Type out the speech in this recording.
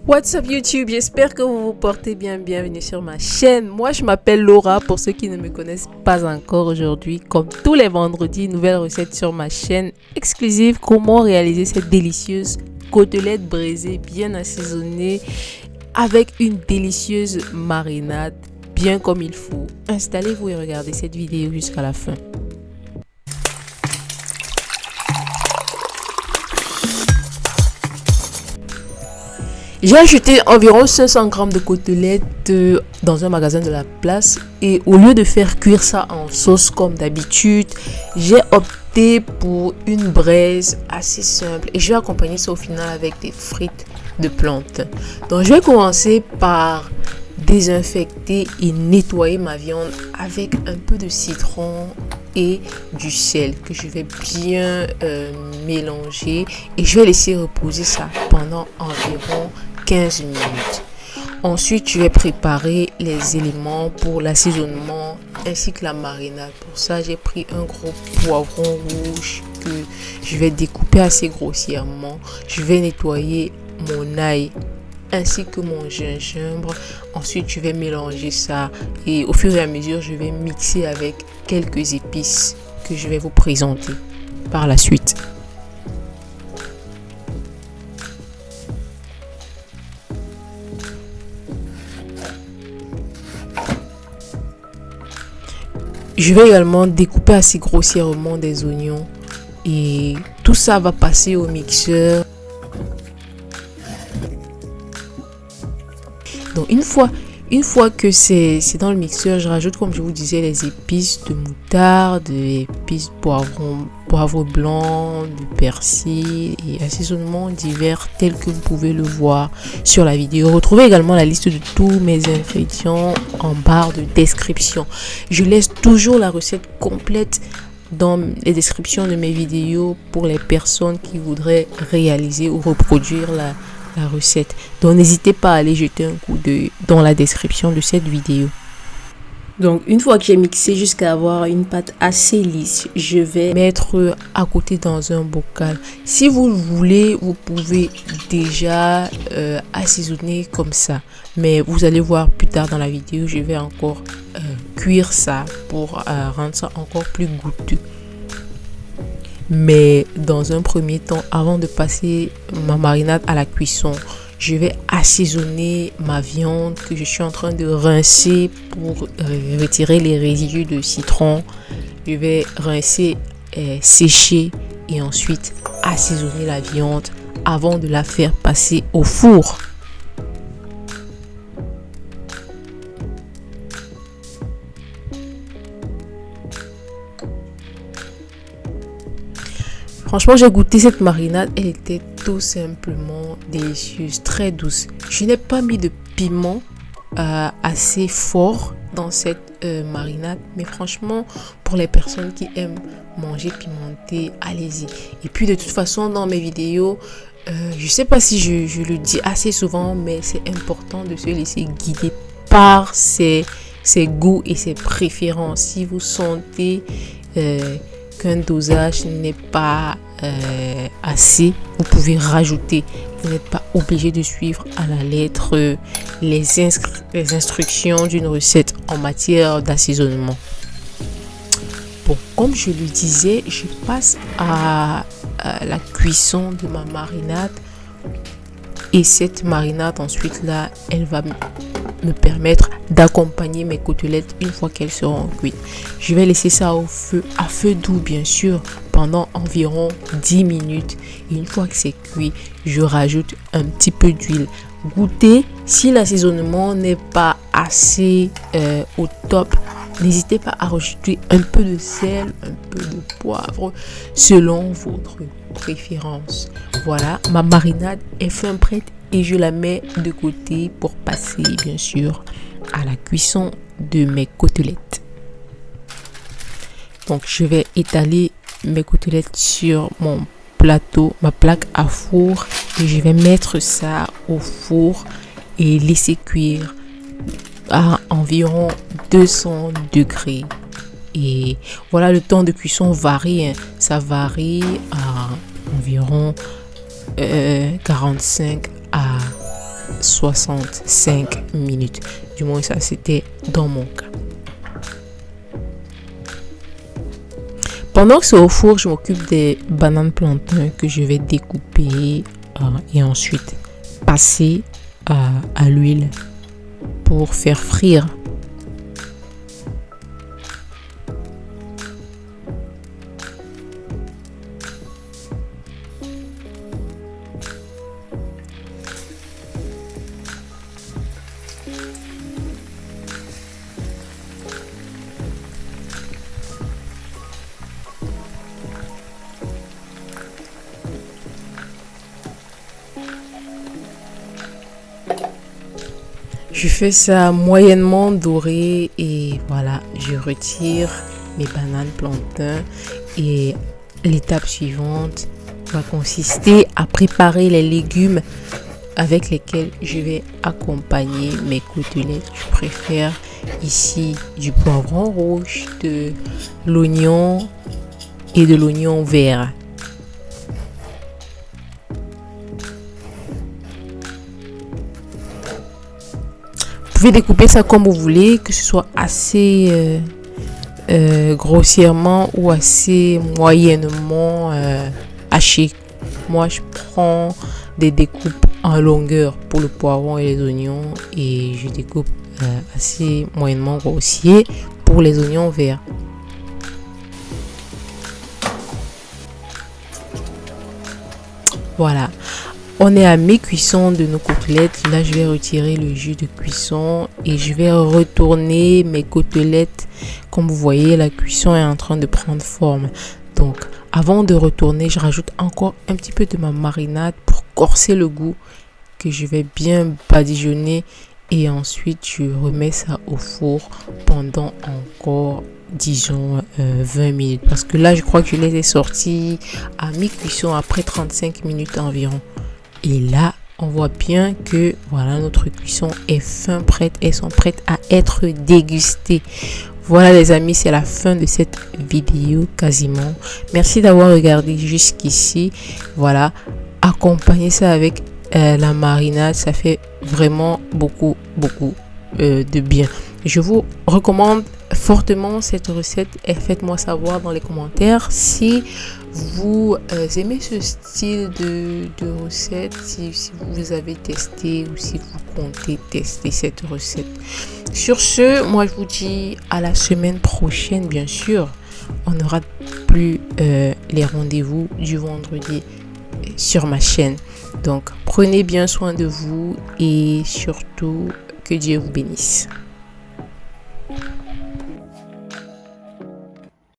What's up YouTube, j'espère que vous vous portez bien. Bienvenue sur ma chaîne. Moi je m'appelle Laura pour ceux qui ne me connaissent pas encore aujourd'hui. Comme tous les vendredis, nouvelle recette sur ma chaîne exclusive. Comment réaliser cette délicieuse côtelette braisée bien assaisonnée avec une délicieuse marinade bien comme il faut. Installez-vous et regardez cette vidéo jusqu'à la fin. J'ai acheté environ 500 grammes de côtelettes dans un magasin de la place et au lieu de faire cuire ça en sauce comme d'habitude, j'ai opté pour une braise assez simple et je vais accompagner ça au final avec des frites de plantain. Donc je vais commencer par désinfecter et nettoyer ma viande avec un peu de citron et du sel que je vais bien mélanger et je vais laisser reposer ça pendant environ 15 minutes. Ensuite, je vais préparer les éléments pour l'assaisonnement ainsi que la marinade. Pour ça, j'ai pris un gros poivron rouge que je vais découper assez grossièrement. Je vais nettoyer mon ail ainsi que mon gingembre. Ensuite, je vais mélanger ça et au fur et à mesure, je vais mixer avec quelques épices que je vais vous présenter par la suite. Je vais également découper assez grossièrement des oignons et tout ça va passer au mixeur. Donc une fois que c'est dans le mixeur, je rajoute, comme je vous disais, les épices de moutarde, des épices poivre blanc, du persil et assaisonnements divers tels que vous pouvez le voir sur la vidéo. Retrouvez également la liste de tous mes ingrédients en barre de description. Je laisse toujours la recette complète dans les descriptions de mes vidéos pour les personnes qui voudraient réaliser ou reproduire la recette. Donc n'hésitez pas à aller jeter un coup d'œil dans la description de cette vidéo. Donc une fois que j'ai mixé jusqu'à avoir une pâte assez lisse, je vais mettre à côté dans un bocal. Si vous le voulez, vous pouvez déjà assaisonner comme ça. Mais vous allez voir plus tard dans la vidéo, je vais encore cuire ça pour rendre ça encore plus goûteux. Mais dans un premier temps, avant de passer ma marinade à la cuisson, je vais assaisonner ma viande que je suis en train de rincer pour retirer les résidus de citron. Je vais rincer, sécher et ensuite assaisonner la viande avant de la faire passer au four. Franchement, j'ai goûté cette marinade, elle était tout simplement délicieuse, très douce. Je n'ai pas mis de piment assez fort dans cette marinade, mais franchement, pour les personnes qui aiment manger pimenté, allez-y. Et puis de toute façon, dans mes vidéos, je ne sais pas si je le dis assez souvent, mais c'est important de se laisser guider par ses goûts et ses préférences. Si vous sentez qu'un dosage n'est pas assez, vous pouvez rajouter. Vous n'êtes pas obligé de suivre à la lettre les instructions d'une recette en matière d'assaisonnement. Bon, comme je le disais, je passe à la cuisson de ma marinade. Et cette marinade ensuite là, elle va me permettre d'accompagner mes côtelettes une fois qu'elles seront cuites. Je vais laisser ça à feu doux bien sûr pendant environ 10 minutes. Et une fois que c'est cuit, je rajoute un petit peu d'huile. Goûtez, si l'assaisonnement n'est pas assez au top, n'hésitez pas à rajouter un peu de sel, un peu de poivre selon votre préférence. Voilà, ma marinade est fin prête et je la mets de côté pour passer bien sûr à la cuisson de mes côtelettes. Donc je vais étaler mes côtelettes sur mon plateau, ma plaque à four, et je vais mettre ça au four et laisser cuire à environ 200 degrés. Et voilà, le temps de cuisson varie, hein. Ça varie à environ 45 à 65 minutes. Du moins, ça c'était dans mon cas. Pendant que c'est au four, je m'occupe des bananes plantains que je vais découper et ensuite passer à l'huile pour faire frire. Je fais ça moyennement doré et voilà, je retire mes bananes plantains et l'étape suivante va consister à préparer les légumes avec lesquels je vais accompagner mes côtelettes. Je préfère ici du poivron rouge, de l'oignon et de l'oignon vert. Vous pouvez découper ça comme vous voulez, que ce soit assez grossièrement ou assez moyennement haché. Moi, je prends des découpes en longueur pour le poivron et les oignons et je découpe assez moyennement grossier pour les oignons verts. Voilà. On est à mi-cuisson de nos côtelettes. Là, je vais retirer le jus de cuisson et je vais retourner mes côtelettes. Comme vous voyez, la cuisson est en train de prendre forme. Donc, avant de retourner, je rajoute encore un petit peu de ma marinade pour corser le goût que je vais bien badigeonner. Et ensuite, je remets ça au four pendant encore, disons, 20 minutes. Parce que là, je crois que je les ai sortis à mi-cuisson après 35 minutes environ. Et là, on voit bien que voilà, notre cuisson est fin prête. Elles sont prêtes à être dégustées. Voilà les amis, c'est la fin de cette vidéo quasiment. Merci d'avoir regardé jusqu'ici. Voilà, accompagnez ça avec la marinade. Ça fait vraiment beaucoup de bien. Je vous recommande fortement cette recette et faites-moi savoir dans les commentaires si vous aimez ce style de recette, si vous avez testé ou si vous comptez tester cette recette. Sur ce, moi je vous dis à la semaine prochaine, bien sûr. On n'aura plus les rendez-vous du vendredi sur ma chaîne. Donc prenez bien soin de vous et surtout que Dieu vous bénisse.